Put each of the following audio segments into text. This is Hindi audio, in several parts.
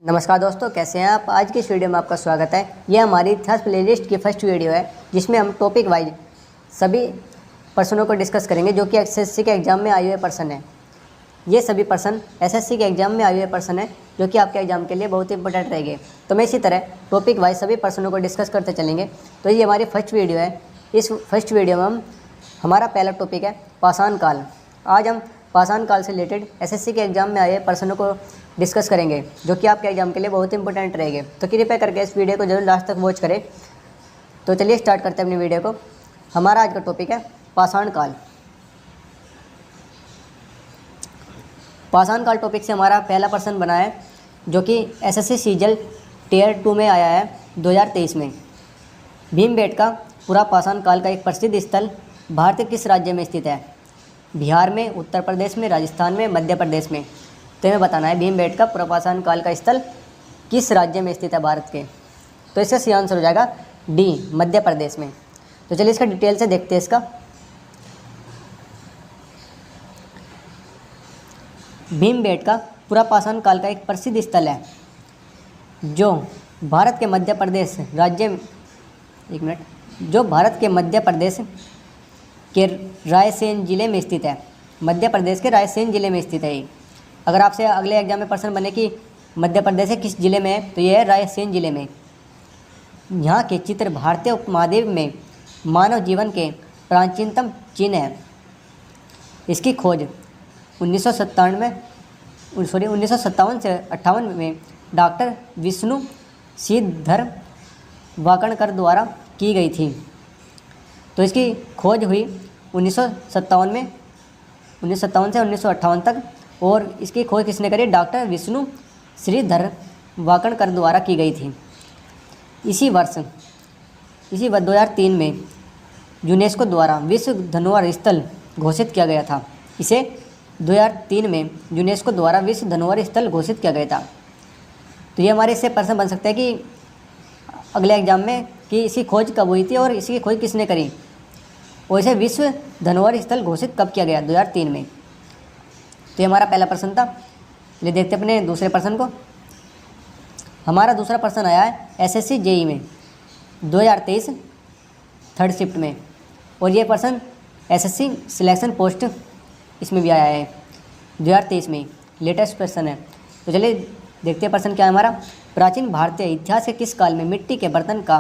नमस्कार दोस्तों, कैसे हैं आप। आज की इस वीडियो में आपका स्वागत है। यह हमारी इतिहास प्लेलिस्ट की फर्स्ट वीडियो है जिसमें हम टॉपिक वाइज सभी पर्सनों को डिस्कस करेंगे जो कि एसएससी के एग्ज़ाम में आए हुए पर्सन हैं। ये सभी पर्सन एसएससी के एग्ज़ाम में आए हुए पर्सन हैं जो कि आपके एग्ज़ाम के लिए बहुत इंपॉर्टेंट रहेंगे। तो मैं इसी तरह टॉपिक वाइज सभी पर्सनों को डिस्कस करते चलेंगे। तो ये हमारी फर्स्ट वीडियो है। इस फर्स्ट वीडियो में हमारा पहला टॉपिक है पाषाण काल। आज हम पाषाण काल से रिलेटेड एसएससी के एग्ज़ाम में आए पर्सनों को डिस्कस करेंगे जो कि आपके एग्ज़ाम के लिए बहुत इंपॉर्टेंट रहेंगे। तो कृपया करके इस वीडियो को जरूर लास्ट तक वॉच करें। तो चलिए स्टार्ट करते हैं अपनी वीडियो को। हमारा आज का टॉपिक है पाषाण काल। पाषाण काल टॉपिक से हमारा पहला पर्सन बना है जो कि एसएससी सीजल टियर 2 में आया है 2023 में। भीमबेटका पुरा पाषाण काल का एक प्रसिद्ध स्थल भारत के किस राज्य में स्थित है? बिहार में, उत्तर प्रदेश में, राजस्थान में, मध्य प्रदेश में। तो हमें बताना है भीमबेटका पुरा पाषाण काल का स्थल किस राज्य में स्थित है भारत के। तो इसका सही आंसर हो जाएगा डी, मध्य प्रदेश में। तो चलिए इसका डिटेल से देखते हैं। इसका भीमबेटका पुरा पाषाण काल का एक प्रसिद्ध स्थल है जो भारत के मध्य प्रदेश राज्य जो भारत के मध्य प्रदेश के रायसेन जिले में स्थित है। मध्य प्रदेश के रायसेन जिले में स्थित है ये। अगर आपसे अगले एग्जाम में प्रश्न बने कि मध्य प्रदेश के किस जिले में है, तो ये है रायसेन जिले में। यहाँ के चित्र भारतीय उपमहाद्वीप में मानव जीवन के प्राचीनतम चिन्ह है। इसकी खोज 1957 से 58 में डॉक्टर विष्णु श्रीधर वाकणकर द्वारा की गई थी। तो इसकी खोज हुई 1957 से 1958 तक, और इसकी खोज किसने करी? डॉक्टर विष्णु श्रीधर वाकणकर द्वारा की गई थी। इसी वर्ष 2003 में यूनेस्को द्वारा विश्व धरोहर स्थल घोषित किया गया था। इसे 2003 में यूनेस्को द्वारा विश्व धरोहर स्थल घोषित किया गया था। तो ये हमारे इससे प्रश्न बन सकता है कि अगले एग्जाम में कि इसकी खोज कब हुई थी और इसकी खोज किसने करी, और इसे विश्व धरोहर स्थल घोषित कब किया गया? 2003 में। तो ये हमारा पहला प्रश्न था। ले देखते अपने दूसरे प्रश्न को। हमारा दूसरा प्रश्न आया है एसएससी जेई में 2023 थर्ड शिफ्ट में, और ये प्रश्न एसएससी सिलेक्शन पोस्ट इसमें भी आया है 2023 में, लेटेस्ट प्रश्न है। तो चलिए देखते हैं प्रश्न क्या है हमारा। प्राचीन भारतीय इतिहास के किस काल में मिट्टी के बर्तन का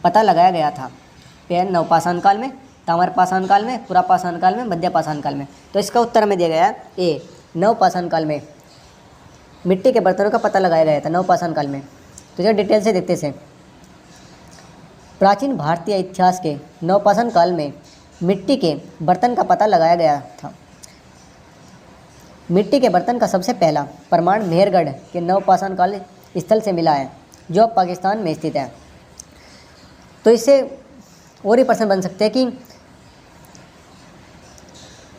पता लगाया गया था? नवपाषाण काल में, ताम्र पाषाण काल में, पुरा पाषाण काल में, मध्य पाषाण काल में। तो इसका उत्तर में दिया गया है ए, नवपाषाण काल में मिट्टी के बर्तनों का पता लगाया गया था, नवपाषाण काल में। तो चलिए डिटेल से देखते हैं। प्राचीन भारतीय इतिहास के नवपाषाण काल में मिट्टी के बर्तन का पता लगाया गया था। मिट्टी के बर्तन का सबसे पहला प्रमाण मेहरगढ़ के नवपाषाण काल स्थल से मिला है जो अब पाकिस्तान में स्थित है। तो इससे और ही प्रश्न बन सकते हैं कि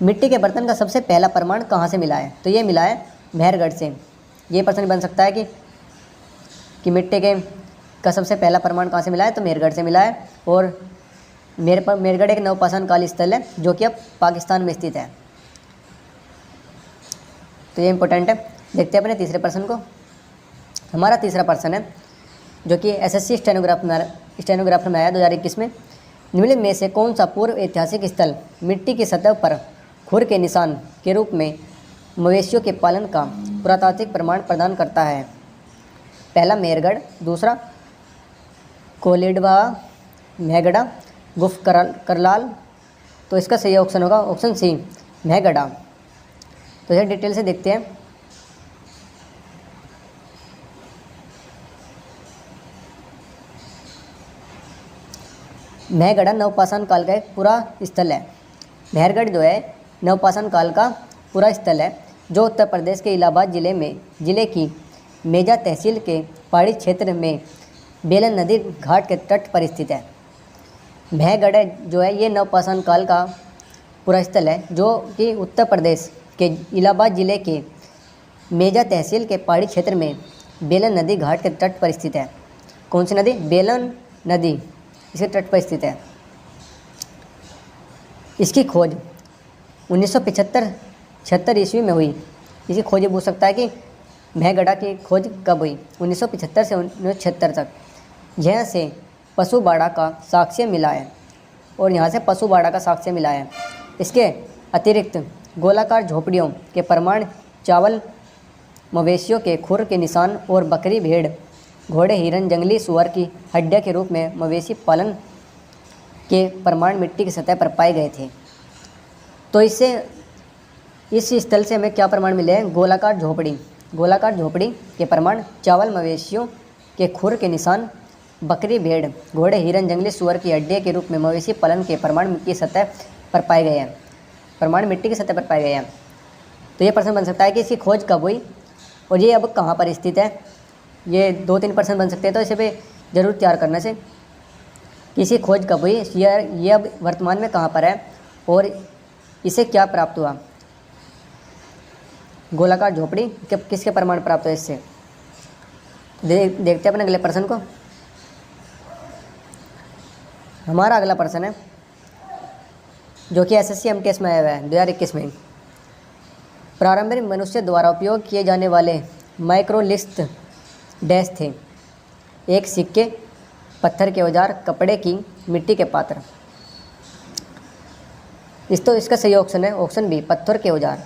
मिट्टी के बर्तन का सबसे पहला प्रमाण कहाँ से मिला है? तो ये मिला है मेहरगढ़ से। ये प्रश्न बन सकता है कि मिट्टी के का सबसे पहला प्रमाण कहाँ से मिला है? तो मेहरगढ़ से मिला है, और मेहरगढ़ एक नवपाषाण काल स्थल है जो कि अब पाकिस्तान में स्थित है। तो ये इंपॉर्टेंट है। देखते हैं अपने तीसरे प्रश्न को। हमारा तीसरा प्रश्न है जो कि एसएससी स्टेनोग्राफर में आया 2021 में। निम्नलिखित में से कौन सा पूर्व ऐतिहासिक स्थल मिट्टी की सतह पर खुर के निशान के रूप में मवेशियों के पालन का पुरातात्विक प्रमाण प्रदान करता है? पहला मेहरगढ़, दूसरा कोलिडवा, मेहगढ़, गुफ करलाल। तो इसका सही ऑप्शन होगा ऑप्शन सी, मेहगढ़। तो इसे डिटेल से देखते हैं। मेहगढ़ नवपाषाण काल का एक पूरा स्थल है। मेहरगढ़ जो है नवपाषाण काल का पूरा स्थल है जो उत्तर प्रदेश के इलाहाबाद जिले की मेजा तहसील के पहाड़ी क्षेत्र में बेलन नदी घाट के तट पर स्थित है। मेहगढ़ जो है ये नवपाषाण काल का पूरा स्थल है जो कि उत्तर प्रदेश के इलाहाबाद जिले के मेजा तहसील के पहाड़ी क्षेत्र में बेलन नदी घाट के तट पर स्थित है। कौन सी नदी? बेलन नदी इसके तट पर स्थित है। इसकी खोज 1975 ईस्वी में हुई। इसकी खोज पूछ सकता है कि महगढ़ा की खोज कब हुई? 1975 से 1976 तक। यहाँ से पशुबाड़ा का साक्ष्य मिला है और यहाँ से पशुबाड़ा का साक्ष्य मिला है। इसके अतिरिक्त गोलाकार झोपड़ियों के प्रमाण, चावल, मवेशियों के खुर के निशान और बकरी, भेड़, घोड़े, हिरन, जंगली सुअर की हड्डियाँ के रूप में मवेशी पालन के प्रमाण मिट्टी की सतह पर पाए गए थे। तो इससे इस स्थल से हमें क्या प्रमाण मिले हैं? गोलाकार झोपड़ी के प्रमाण, चावल, मवेशियों के खुर के निशान, बकरी, भेड़, घोड़े, हिरन, जंगली सुअर की हड्डियाँ के रूप में मवेशी पालन के प्रमाण मिट्टी की सतह पर पाए गए हैं। तो ये प्रश्न बन सकता है कि इसकी खोज कब हुई और ये अब कहाँ पर स्थित है। ये 2-3 प्रश्न बन सकते हैं, तो इसे भी जरूर तैयार करना से कि इसकी खोज कब हुई, ये अब वर्तमान में कहाँ पर है और इसे क्या प्राप्त हुआ। गोलाकार झोपड़ी किसके प्रमाण प्राप्त हुए इससे। देखते हैं अपने अगले प्रश्न को। हमारा अगला प्रश्न है जो कि SSC MTS में आया हुआ है 2021 में। प्रारंभिक मनुष्य द्वारा उपयोग किए जाने वाले माइक्रोलिथ डैश थे? 1 सिक्के, पत्थर के औजार, कपड़े की, मिट्टी के पात्र। इसका सही ऑप्शन है ऑप्शन बी, पत्थर के औजार।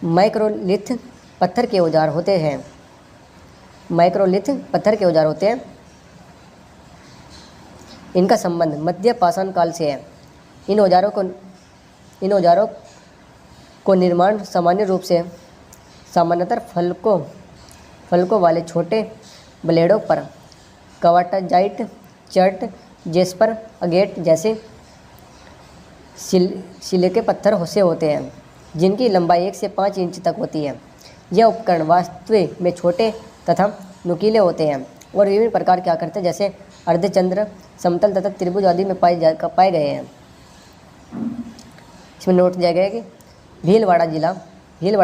माइक्रोलिथ पत्थर के औजार होते हैं। इनका संबंध मध्य पाषाण काल से है। इन औजारों को निर्माण सामान्य रूप से सामान्यतः फलकों वाले छोटे ब्लेडों पर क्वार्टजाइट, चर्ट, जेस्पर, अगेट जैसे शिले के पत्थर से होते हैं, जिनकी लंबाई 1 से 5 इंच तक होती है। यह उपकरण वास्तव में छोटे तथा नुकीले होते हैं और विभिन्न प्रकार के आकृति जैसे अर्धचंद्र, समतल तथा त्रिभुज आदि में पाए गए हैं। इसमें नोट दिया गया है कि भीलवाड़ा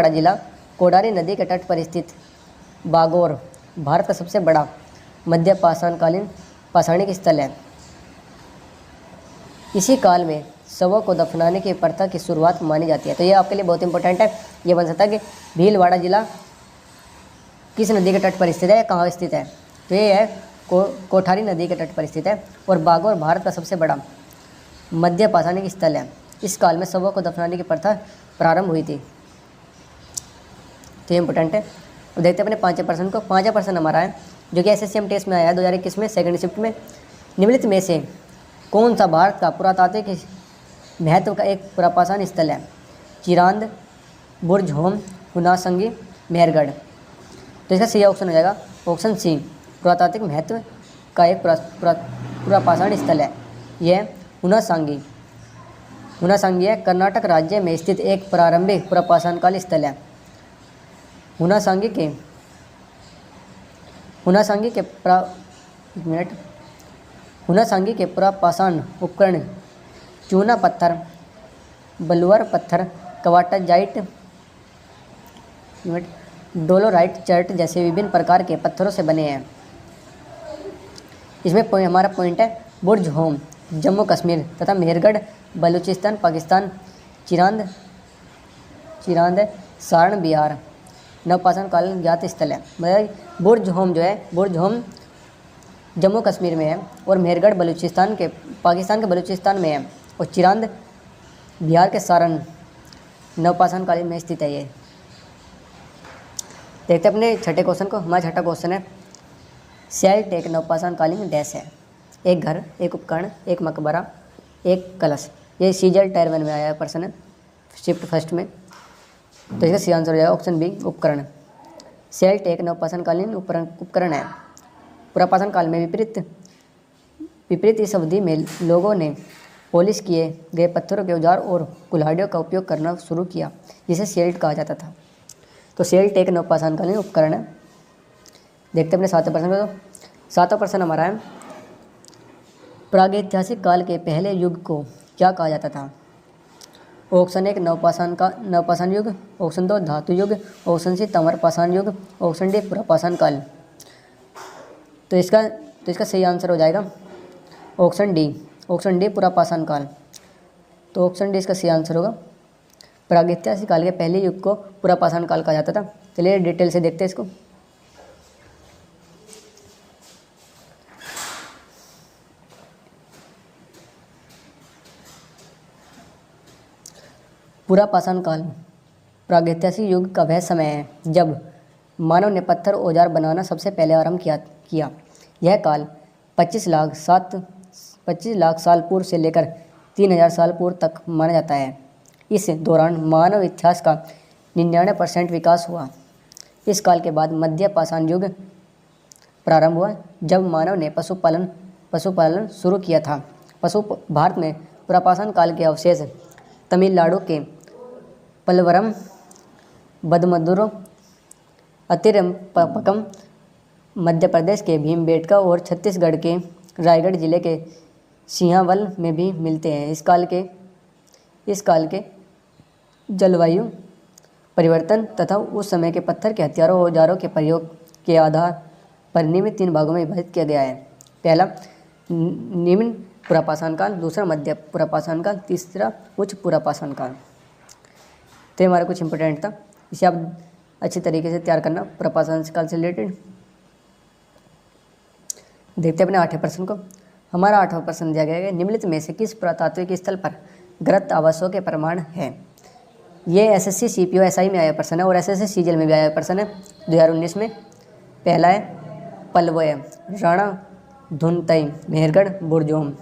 जिला कोडारी नदी के तट पर स्थित बागोर भारत का सबसे बड़ा मध्य पाषाणिक स्थल है। इसी काल में शवों को दफनाने की प्रथा की शुरुआत मानी जाती है। तो ये आपके लिए बहुत इंपॉर्टेंट है। ये बन सकता है कि भीलवाड़ा जिला किस नदी के तट पर स्थित है, कहाँ स्थित है। तो ये है कोठारी नदी के तट पर स्थित है और बागोर भारत का सबसे बड़ा मध्य पाषाणिक स्थल है। इस काल में शवों को दफनाने की प्रथा प्रारंभ हुई थी। तो ये इंपॉर्टेंट है। अब देखते हैं अपने 5वें प्रश्न को। 5वां प्रश्न हमारा है जो कि SSC MTS में आया 2021 में सेकंड शिफ्ट में। निम्नलिखित में से कौन सा भारत का पुरातात्विक महत्व का एक पुरापाषाण स्थल है? चिरांद, बुर्जहोम, हुनासंगी, मेहरगढ़। तो इसका सही ऑप्शन हो जाएगा ऑप्शन सी, पुरातात्विक महत्व का एक पुरापाषाण स्थल है। यह हुनासांगी है, कर्नाटक राज्य में स्थित एक प्रारंभिक पुरापाषाण काल स्थल है। हुनासांगी के पुरापाषाण उपकरण चूना पत्थर, बलुअर पत्थर, क्वार्टजाइट, डोलोराइट, चर्ट जैसे विभिन्न प्रकार के पत्थरों से बने हैं। इसमें हमारा पॉइंट है बुर्जहोम जम्मू कश्मीर तथा मेहरगढ़ बलूचिस्तान पाकिस्तान, चिरांद सारण बिहार नवपाषाण कालीन ज्ञात स्थल है। मतलब बुर्जहोम जो है, बुर्जहोम जम्मू कश्मीर में है और मेहरगढ़ पाकिस्तान के बलूचिस्तान में है और चिरांद बिहार के सारण नवपाषाण कालीन में स्थित है। ये देखते हैं अपने छठे क्वेश्चन को। हमारा छठा क्वेश्चन है सेल्ट एक नवपाषाण कालीन डैश है? एक घर, एक उपकरण, एक मकबरा, एक कलश। ये सीजल टायर 1 में आया प्रश्न है शिफ्ट फर्स्ट में। तो इसका सही आंसर हो जाएगा ऑप्शन बी, उपकरण। सेल्ट एक नवपाषाण कालीन उपकरण है। पुरापाषाण काल में विपरीत इस अवधि में लोगों ने पॉलिश किए गए पत्थरों के औजार और कुल्हाड़ियों का उपयोग करना शुरू किया, जिसे सेल्ट कहा जाता था। तो सेल्ट एक नवपाषाण कालीन उपकरण है। देखते हैं अपने 7वें प्रश्न को। 7वां प्रश्न हमारा है प्रागैतिहासिक काल के पहले युग को क्या कहा जाता था? ऑप्शन 1 नवपाषाण युग, ऑप्शन 2 धातु युग, ऑप्शन सी ताम्रपाषाण युग, ऑप्शन डी पुरापाषाण काल। तो इसका सही आंसर हो जाएगा ऑप्शन डी पुरापाषाण काल। तो ऑप्शन डी इसका सही आंसर होगा प्रागैतिहासिक काल के पहले युग को पुरापाषाण काल कहा जाता था। चलिए डिटेल से देखते हैं इसको। पुरापाषाण काल प्रागैतिहासिक युग का वह समय है जब मानव ने पत्थर औजार बनाना सबसे पहले आरंभ किया। यह काल 25 लाख साल पूर्व से लेकर 3000 साल पूर्व तक माना जाता है। इस दौरान मानव इतिहास का 99% विकास हुआ। इस काल के बाद मध्य पाषाण युग प्रारंभ हुआ, जब मानव ने पशुपालन शुरू किया था। भारत में पुरापाषाण काल के अवशेष तमिलनाडु के पलवरम, बदमदुर, अतिरपक्कम, मध्य प्रदेश के भीमबेटका और छत्तीसगढ़ के रायगढ़ जिले के सिंहावल में भी मिलते हैं। इस काल के जलवायु परिवर्तन तथा उस समय के पत्थर के हथियारों और औजारों के प्रयोग के आधार पर निम्न 3 भागों में विभाजित किया गया है। पहला निम्न पुरापाषाण काल, दूसरा मध्य पुरापाषाण काल, तीसरा उच्च पुरापाषाण काल। तो हमारा कुछ इंपॉर्टेंट था, इसे आप अच्छी तरीके से तैयार करना पुरापाषाण काल से रिलेटेड। देखते हैं अपने 8वें प्रश्न को। हमारा 8वां प्रश्न दिया गया है, निम्नलिखित में से किस पुरातात्विक स्थल पर गृहस्थ आवासों के प्रमाण है। ये SSC CPO SI में आया प्रश्न है और SSC CGL में भी आया प्रश्न है 2019 में। पहला है पलवय, राणा धुनतई, मेहरगढ़, बुरजोम।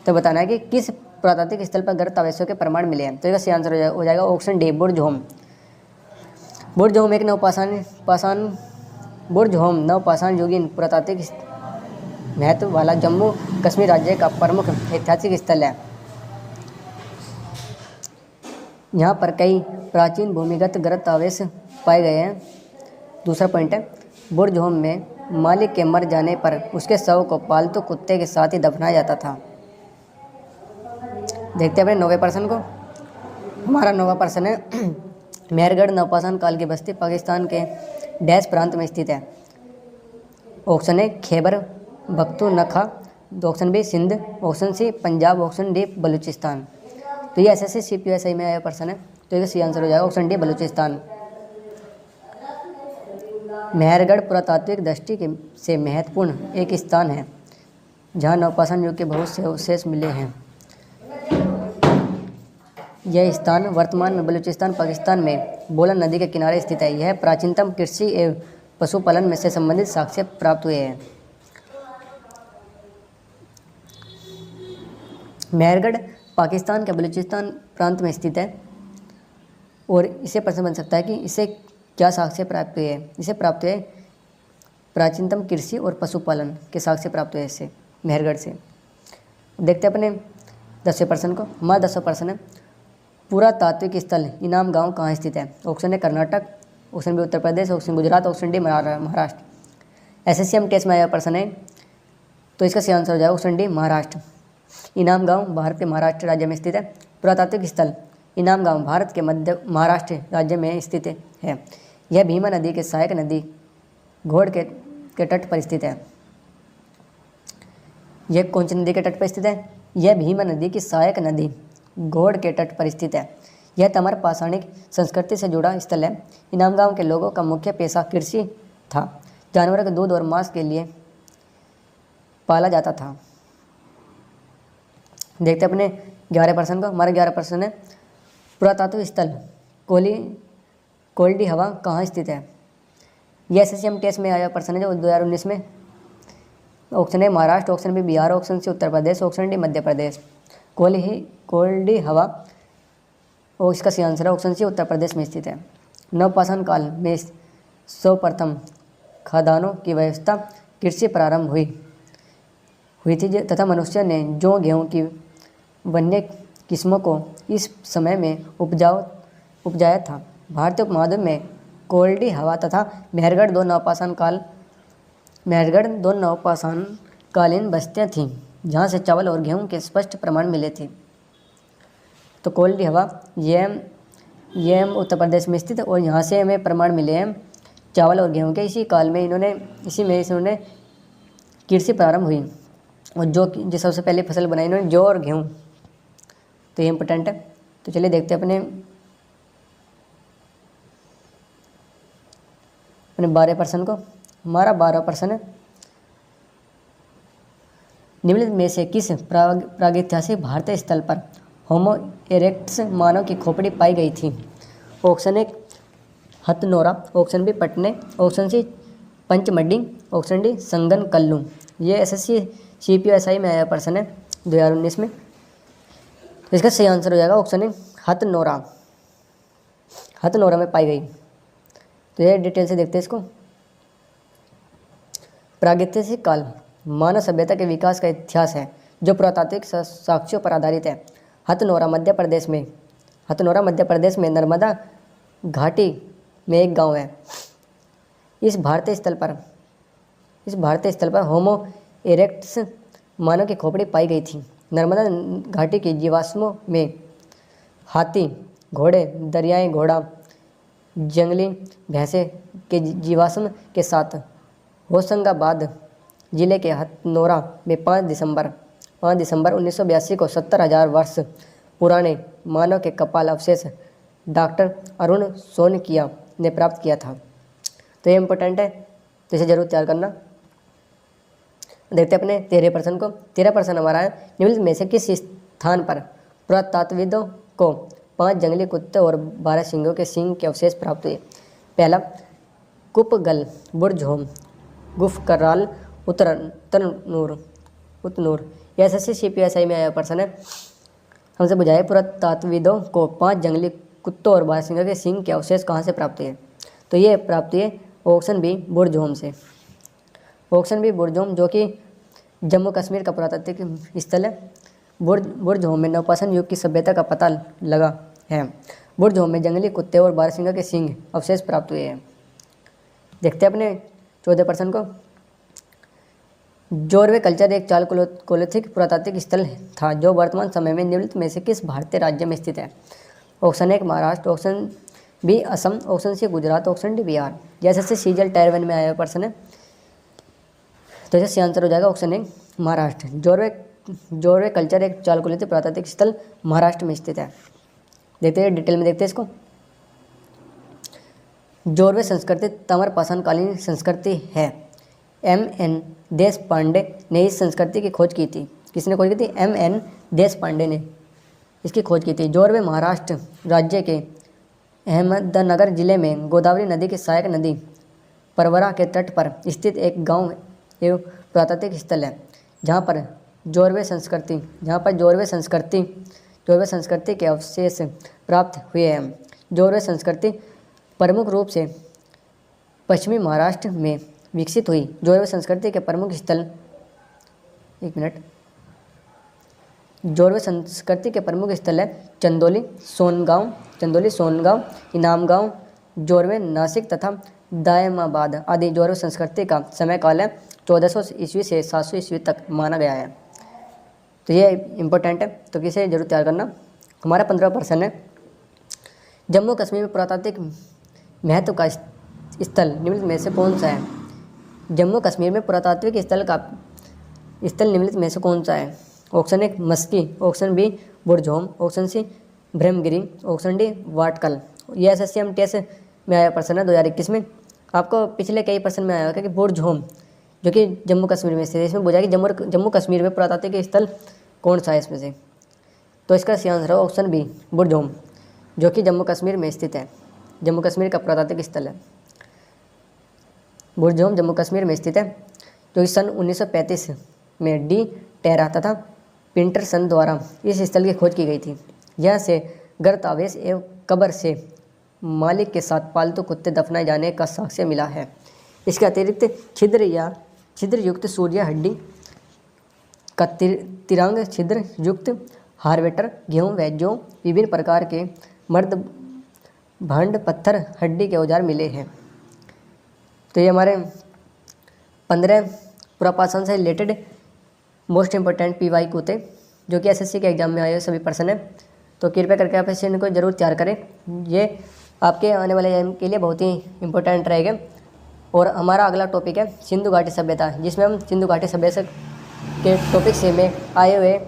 तो बताना है कि किस पुरातात्विक स्थल पर गृहस्थ आवासों के प्रमाण मिले हैं। तो इसका सही आंसर हो जाएगा ऑप्शन डी, बुरजोम। बुरजोम एक नवपाषाण युगीन पुरातात्विक महत्व वाला जम्मू कश्मीर राज्य का प्रमुख ऐतिहासिक स्थल है। यहाँ पर कई प्राचीन भूमिगत गृहस्थ अवशेष पाए गए हैं। दूसरा पॉइंट है, बुरजोम में मालिक के मर जाने पर उसके शव को पालतू कुत्ते के साथ ही दफनाया जाता था। देखते हैं अपने 9वें प्रश्न को। हमारा 9वां प्रश्न है, मेहरगढ़ नवपाषाण काल की बस्ती पाकिस्तान के डैश प्रांत में स्थित है। Option A Khyber Pakhtunkhwa, option B Sindh, option C Punjab, option D Balochistan. तो ये SSC CPO SI में आया प्रश्न है, तो इसका सही आंसर हो जाएगा ऑप्शन डी, बलूचिस्तान। मेहरगढ़ पुरातात्विक दृष्टि से महत्वपूर्ण एक स्थान है जहाँ नवपाषाण युग के बहुत से अवशेष मिले हैं। यह स्थान वर्तमान में बलूचिस्तान पाकिस्तान में बोलन नदी के किनारे स्थित है। यह प्राचीनतम कृषि एवं पशुपालन में से संबंधित साक्ष्य प्राप्त हुए हैं। मेहरगढ़ पाकिस्तान के बलूचिस्तान प्रांत में स्थित है और इसे प्रश्न बन सकता है कि इसे क्या साक्ष्य प्राप्त हुए हैं। इसे प्राप्त हुए प्राचीनतम कृषि और पशुपालन के साक्ष्य प्राप्त हुए इससे, मेहरगढ़ से। देखते हैं अपने 10वें प्रश्न को। हमारा 10वां प्रश्न है, पुरातात्विक स्थल इनाम गांव कहाँ स्थित है। Option A Karnataka, option B Uttar Pradesh, option Gujarat, option D Maharashtra. SSC test में आया प्रश्न है, तो इसका सही आंसर हो जाएगा ऑप्शन डी, महाराष्ट्र। इनाम गांव भारत के महाराष्ट्र राज्य में स्थित है। पुरातात्विक स्थल इनाम गांव भारत के मध्य महाराष्ट्र राज्य में स्थित है। यह भीमा नदी के सहायक नदी घोड़ के तट पर स्थित है। यह कौन सी नदी के तट पर स्थित है? यह भीमा नदी की सहायक नदी घोड़ के तट पर स्थित है। यह तमर पाषाणिक संस्कृति से जुड़ा स्थल है। इनाम गांव के लोगों का मुख्य पेशा कृषि था। जानवरों के दूध और मांस के लिए पाला जाता था। देखते अपने 11 प्रश्न को। हमारा 11 प्रश्न है, पुरातात्विक स्थल कोल्डी हवा कहाँ स्थित है। यह SSC टेस्ट में आया प्रश्न है जो 2019 में। Option A Maharashtra, option B Bihar, option C Uttar Pradesh, option D Madhya Pradesh. कोल्डी हवा और इसका सही आंसर है ऑप्शन सी उत्तर प्रदेश में स्थित है। नवपाषाण काल में सर्वप्रथम खदानों की व्यवस्था कृषि प्रारंभ हुई थी तथा मनुष्य ने जौ गेहूँ की वन्य किस्मों को इस समय में उपजाया था। भारतीय उपमहाद्वीप में कोल्डी हवा तथा मेहरगढ़ दो नवपाषाण कालीन बस्तियाँ थीं जहाँ से चावल और गेहूँ के स्पष्ट प्रमाण मिले थे। तो कोल्डी हवा यह उत्तर प्रदेश में स्थित है और यहाँ से हमें प्रमाण मिले हैं चावल और गेहूँ के। इसी काल में इन्होंने कृषि प्रारंभ हुई और जो सबसे पहले फसल बनाई इन्होंने जौ और गेहूँ। तो ये इम्पोर्टेंट है। तो चलिए देखते हैं अपने अपने 12% को। हमारा 12% है, निम्नलिखित में से किस प्रागैतिहासिक भारतीय स्थल पर होमो इरेक्टस मानव की खोपड़ी पाई गई थी? Option 1 Hathnora, option B Patne, option C Panchmarhi, option D Sanganakallu. ये एसएससी CPSI में आया प्रश्न है 2019 में। तो इसका सही आंसर हो जाएगा ऑप्शन ए हथनोरा, हथनोरा में पाई गई। तो ये डिटेल से देखते हैं इसको। प्रागैतिहासिक काल मानव सभ्यता के विकास का इतिहास है जो पुरातात्विक साक्ष्यों पर आधारित है। हथनोरा मध्य प्रदेश में नर्मदा घाटी में एक गांव है। इस भारतीय स्थल पर होमो इरेक्टस मानव की खोपड़ी पाई गई थी। नर्मदा घाटी की जीवाश्मों में हाथी, घोड़े, दरियाई घोड़ा, जंगली भैंसे के जीवाश्म के साथ होशंगाबाद जिले के हथनोरा में 5 दिसंबर 1982 को 70,000 वर्ष पुराने मानव के कपाल अवशेष डॉक्टर अरुण सोनकिया ने प्राप्त किया था। तो ये इम्पोर्टेंट है, तो इसे जरूर तैयार करना। देखते हैं अपने 13% को। 13% हमारा है, निम्नलिखित में से किस स्थान पर पुरातत्वविदों को 5 जंगली कुत्ते और 12 सिंहों के सींग के अवशेष प्राप्त हुए? पहला कुपगल, बुरझोम, गुफकराल, उतनूर। यह एसएससी CPSI में आया प्रश्न है। हमसे बुझाए पुरातत्वविदों को 5 जंगली कुत्तों और 12 सिंहों के सींग के अवशेष कहाँ से प्राप्त हुए? तो ये प्राप्त हुए ऑप्शन बी बुरझोम से। ऑप्शन बी बुरझोम, जो कि जम्मू कश्मीर का पुरातात्विक स्थल है। बुरझोम में नवपाषाण युग की सभ्यता का पता लगा है। बुरझोम में जंगली कुत्ते और 12 सिंहों के सींग अवशेष प्राप्त हुए हैं। देखते हैं अपने 14% को। जोरवे कल्चर एक चालकोलिथिक पुरातात्विक स्थल था जो वर्तमान समय में निम्नलिखित में से किस भारतीय राज्य में स्थित है? Option 1 Maharashtra, option B Assam, option C Gujarat, option D Bihar. जैसे से सीजल टायर 1 में आया हुआ प्रश्न है, तो इसका आंसर हो जाएगा ऑप्शन 1 महाराष्ट्र। जोरवे कल्चर एक चालकोलिथिक पुरातात्विक स्थल महाराष्ट्र में स्थित है। देखते हैं डिटेल में, देखते हैं इसको। जोरवे संस्कृति ताम्रपाषाणकालीन संस्कृति है। MN देशपांडे ने इस संस्कृति की खोज की थी। किसने खोज की थी? MN देशपांडे ने इसकी खोज की थी। जोरवे महाराष्ट्र राज्य के अहमदनगर जिले में गोदावरी नदी की सहायक नदी परवरा के तट पर स्थित एक गांव एवं पुरातात्विक स्थल है जहां पर जोरवे संस्कृति के अवशेष प्राप्त हुए हैं। जोरवे संस्कृति प्रमुख रूप से पश्चिमी महाराष्ट्र में विकसित हुई। जोरवे संस्कृति के प्रमुख स्थल है चंदोली, सोनगांव, इनामगांव, जोरवे, नासिक तथा दायमाबाद आदि। जोरवे संस्कृति का समय काल है 1400 ईस्वी से 700 ईस्वी तक माना गया है। तो ये इम्पोर्टेंट है, तो किसे जरूर तैयार करना। हमारा 15% है, जम्मू कश्मीर में पुरातात्विक महत्व का स्थल निम्नलिखित में से कौन सा है? जम्मू कश्मीर में पुरातात्विक स्थल निम्नलिखित में से कौन सा है? Option 1 Maski, option B Burzahom, option C Brahmagiri, option D Watgal. यह एसएससी MTS में आया प्रश्न है 2021 में। आपको पिछले कई प्रश्न में आया होगा कि बुरझोम जो कि जम्मू कश्मीर में स्थित है, इसमें पूछा कि जम्मू कश्मीर में पुरातात्विक स्थल कौन सा है इसमें से? तो इसका सही आंसर है ऑप्शन बी बुरझोम, जो कि जम्मू कश्मीर में स्थित है। जम्मू कश्मीर का पुरातात्विक स्थल है बुरझोम, जम्मू कश्मीर में स्थित है, जो कि सन 1935 में डी टेरा तथा पिंटरसन द्वारा इस स्थल की खोज की गई थी। यहाँ से गर्तावेश एवं कब्र से मालिक के साथ पालतू कुत्ते दफनाए जाने का साक्ष्य मिला है। इसके अतिरिक्त छिद्र युक्त सूर्य हड्डी का तिरंग छिद्र युक्त हार्वेटर, गेहूँ व जौ, विभिन्न प्रकार के मर्द भांड, पत्थर, हड्डी के औजार मिले हैं। तो ये हमारे 15 पुरापाषाण से रिलेटेड मोस्ट इंपॉर्टेंट PY थे जो कि SSC के एग्जाम में आए सभी पर्सन है। तो कृपया करके आप इस को जरूर तैयार करें, ये आपके आने वाले एग्जाम के लिए बहुत ही इंपॉर्टेंट रहेगा। और हमारा अगला टॉपिक है सिंधु घाटी सभ्यता, जिसमें हम सिंधु घाटी सभ्यता के टॉपिक से में आए हुए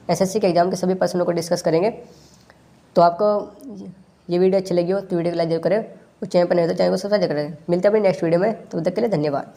SSC के एग्जाम के सभी प्रश्नों को डिस्कस करेंगे। तो आपको ये वीडियो अच्छी लगी हो तो वीडियो को लाइक जरूर करें उस चैनल पर नहीं हो तो चैनल को सब्सक्राइब करें। मिलते हैं अपनी नेक्स्ट वीडियो में, तब तक के लिए धन्यवाद।